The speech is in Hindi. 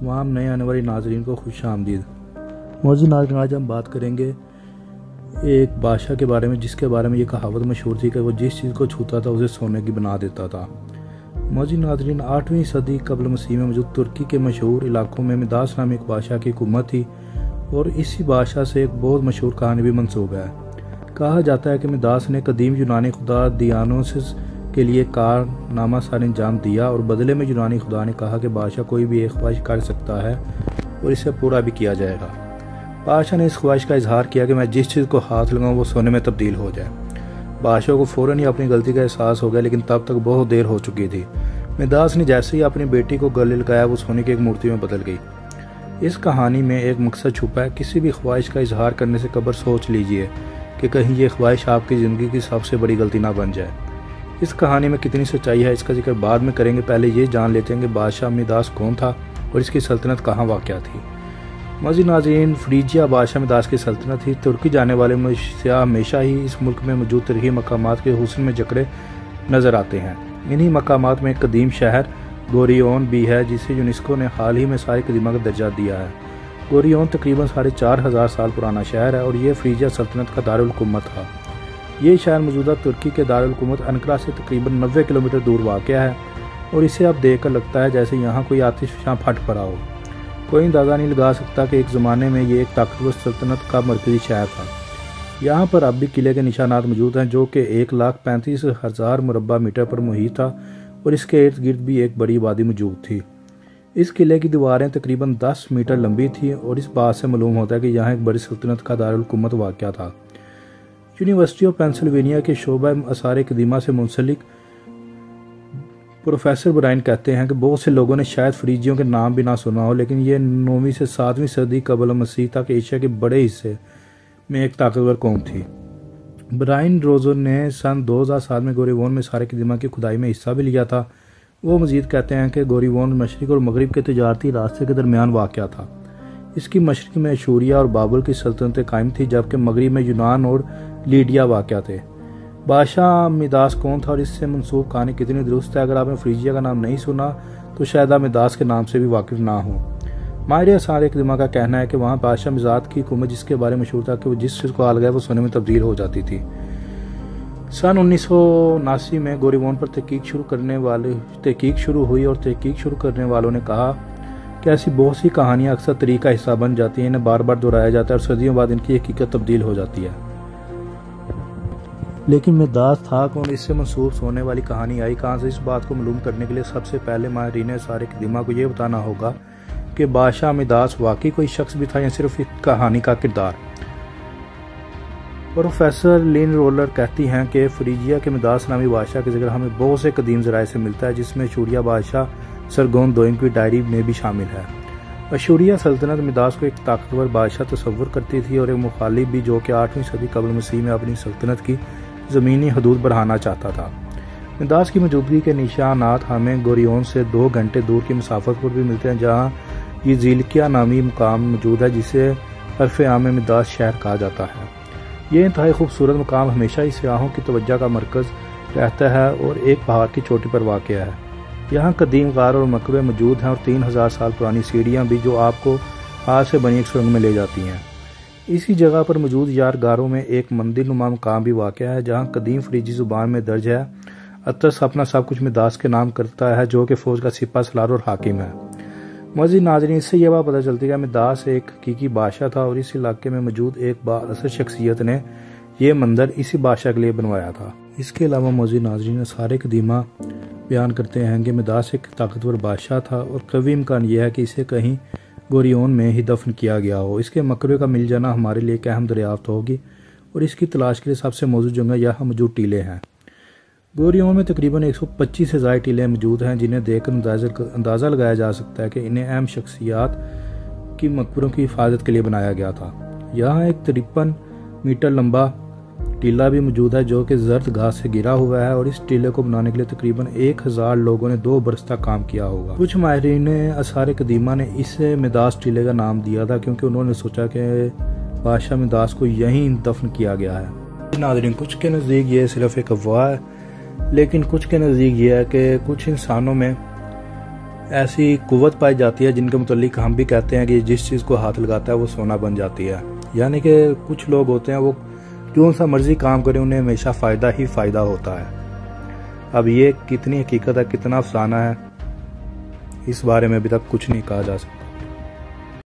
तमाम नए आने वाले नाजरीन को खुश आमदीद। मौजूद नाज़रीन, आज हम बात करेंगे एक बादशाह के बारे में जिसके बारे में ये कहावत मशहूर थी कि वो जिस चीज़ को छूता था उसे सोने की बना देता था। मौजूद नाजरीन, 8वीं सदी कबल मसीह में मौजूद तुर्की के मशहूर इलाकों में मिदास नामी एक बादशाह की हुकूमत थी और इसी बादशाह से एक बहुत मशहूर कहानी भी मंसूब है। कहा जाता है कि मिदास ने कदीम यूनानी खुदा दियानोसिस के लिए कारनामा सार अंजाम दिया और बदले में यूनानी खुदा ने कहा कि बादशाह कोई भी एक ख्वाहिश कर सकता है और इसे पूरा भी किया जाएगा। बादशाह ने इस ख्वाहिश का इजहार किया कि मैं जिस चीज़ को हाथ लगाऊं वो सोने में तब्दील हो जाए। बादशाह को फ़ौरन ही अपनी गलती का एहसास हो गया, लेकिन तब तक बहुत देर हो चुकी थी। मिदास ने जैसे ही अपनी बेटी को गले लगाया वो सोने की एक मूर्ति में बदल गई। इस कहानी में एक मकसद छुपा है। किसी भी ख्वाहिश का इजहार करने से कबर सोच लीजिए कि कहीं ये ख्वाहिश आपकी ज़िंदगी की सबसे बड़ी गलती ना बन जाए। इस कहानी में कितनी सच्चाई है इसका जिक्र बाद में करेंगे। पहले ये जान लेते हैं कि बादशाह मिदास कौन था और इसकी सल्तनत कहाँ वाक़या थी। मज़ीद नाज़रीन, फ्रीजिया बादशाह मिदास की सल्तनत थी। तुर्की जाने वाले सियाह हमेशा ही इस मुल्क में मौजूद तरीक़ी मकामात के हुस्न में जकड़े नज़र आते हैं। इन्हीं मकामात में एक कदीम शहर गोरियोन भी है जिसे यूनेस्को ने हाल ही में सारे कदीमा का दर्जा दिया है। गोरियोन तकरीबन 4500 साल पुराना शहर है और ये फ्रीजिया सल्तनत का दारुल हुकूमत था। ये शहर मौजूदा तुर्की के दारुल हुकूमत अनकरा से तकरीबन 90 किलोमीटर दूर वाक़या है और इसे अब देखकर लगता है जैसे यहाँ कोई आतिशफ़शां फट पड़ा हो। कोई अंदाज़ा नहीं लगा सकता कि एक ज़माने में ये एक ताकतवर सल्तनत का मरकज़ी शहर था। यहाँ पर अब भी किले के निशानात मौजूद हैं जो कि 1,35,000 मुरबा मीटर पर मुहित था और इसके इर्द गिर्द भी एक बड़ी आबादी मौजूद थी। इस किले की दीवारें तकरीबन 10 मीटर लंबी थी और इस बात से मालूम होता है कि यहाँ एक बड़ी सल्तनत का दारुल हुकूमत वाक़या था। यूनिवर्सिटी ऑफ पेंसिल्वेनिया के शोबा आसार कदीमा से मुंसलिक प्रोफेसर ब्राइन कहते हैं कि बहुत से लोगों ने शायद फ्रीजियों के नाम भी ना सुना हो, लेकिन ये 9वीं से 7वीं सदी कबल मसीह तक एशिया के बड़े हिस्से में एक ताकतवर कौम थी। ब्राइन रोजर ने सन 2007 में गोरीवोन में सारे कदीमा की खुदाई में हिस्सा भी लिया था। वो मजीद कहते हैं कि गोरीवोन मशरिक और मगरिब के तजारती रास्ते के दरमियान वाक़या था। इसकी मशरिक में अशूरिया और बाबुल की सल्तनतें कायम थी जबकि मगरिब में यूनान और लीडिया वाक़या थे। बादशाह मिदास कौन था और इससे मंसूब कहानी कितनी दुरुस्त है? अगर आपने फ्रीजिया का नाम नहीं सुना तो शायद आप मिदास के नाम से भी वाकिफ ना हो। माहिर आसार कदीमा का कहना है कि वहाँ बादशाह मिजाद की हुकूमत जिसके बारे में मशहूर था कि वो जिस चीज़ को हाल गया वो सोने में तब्दील हो जाती थी। सन 1979 में गोरीवोन पर तहकीक शुरू हुई और तहकीक शुरू करने वालों ने कहा कि ऐसी बहुत सी कहानियाँ अक्सर तरीक़ का हिस्सा बन जाती हैं, इन्हें बार बार दोहराया जाता है और सदियों बाद इनकी हकीकत तब्दील हो जाती है। लेकिन मिदास था कौन? इससे मंसूब होने वाली कहानी आई कहाँ से? इस बात को मालूम करने के लिए सबसे पहले माहिरीन सारे कदीमा को यह बताना होगा कि बादशाह मिदास वाकई कोई शख्स भी था या सिर्फ एक कहानी का किरदार। प्रोफेसर लिन रोलर कहती हैं कि फ्रीजिया के मिदास नामी बादशाह का जिक्र हमें बहुत से कदीम ज़राए से मिलता है जिसमें अशूरिया बादशाह सरगोन दोइम की डायरी में भी शामिल है। अशूरिया सल्तनत मिदास को एक ताकतवर बादशाह तस्वुर करती थी और एक मुखालिफ भी जो कि 8वीं सदी कबल मसीह में अपनी सल्तनत की ज़मीनी हदूद बढ़ाना चाहता था। मिदास की मौजूदगी के निशानात हमें गोरियोन से 2 घंटे दूर की मुसाफत पर भी मिलते हैं जहाँ ये ज़िलकिया नामी मुकाम मौजूद है जिसे हरफ आम में मिदास शहर कहा जाता है। ये इंतहाई खूबसूरत मुकाम हमेशा ही सियाहों की तवज्जो का मरकज़ रहता है और एक पहाड़ की चोटी पर वाक़या है। यहाँ कदीम गार और मकबरे मौजूद हैं और 3000 साल पुरानी सीढ़ियाँ भी जो आपको हाथ से बनी एक सुरंग में ले जाती हैं। इसी जगह पर मौजूद यारगारों में एक मंदिर नुमा मकाम भी वाक़या है जहाँ कदीम फ्रीजी ज़ुबान में दर्ज है अतस अपना सब कुछ मिदास के नाम करता है जो कि फ़ौज का सिपा सलार और हाकिम है। मज़ीद नाज़रीन, इससे यह बात पता चलती है कि मिदास एक हकीकी बादशाह था और इस इलाके में मौजूद एक बाअसर शख्सियत ने यह मंदिर इसी बादशाह के लिए बनवाया था। इसके अलावा मज़ीद नाज़रीन सारे कदीमा बयान करते हैं कि मिदास एक ताकतवर बादशाह था और कवी इम्कान यह है कि इसे कहीं गोरियोन में ही दफन किया गया हो। इसके मकबरे का मिल जाना हमारे लिए एक अहम दरियाफ्त होगी और इसकी तलाश के लिए सबसे मौजूद जगह यहाँ मौजूद टीले हैं। गोरियोन में तकरीबन 125 से ज़ायद टीले मौजूद हैं जिन्हें देखकर अंदाज़ा लगाया जा सकता है कि इन्हें अहम शख्सियात की मकबरों की हिफाजत के लिए बनाया गया था। यहाँ एक 53 मीटर लंबा टीला भी मौजूद है जो कि जर्द घास से घिरा हुआ है और इस टीले को बनाने के लिए तकरीबन 1000 लोगों ने 2 बरस तक काम किया होगा। कुछ माहिरीन आसार कदीमा ने इसे मिदास टीले का नाम दिया था क्योंकि उन्होंने सोचा कि बादशाह मिदास को यहीं दफन किया गया है। नाज़रीन, कुछ के नज़दीक ये सिर्फ एक अफवाह है, लेकिन कुछ के नज़दीक ये है कि कुछ इंसानों में ऐसी कुव्वत पाई जाती है जिनके मुतालिक हम भी कहते हैं कि जिस चीज़ को हाथ लगाता है वो सोना बन जाती है। यानी कि कुछ लोग होते हैं वो जो सा मर्जी काम करें उन्हें हमेशा फ़ायदा ही फ़ायदा होता है। अब ये कितनी हकीकत है, कितना अफसाना है, इस बारे में अभी तक कुछ नहीं कहा जा सकता।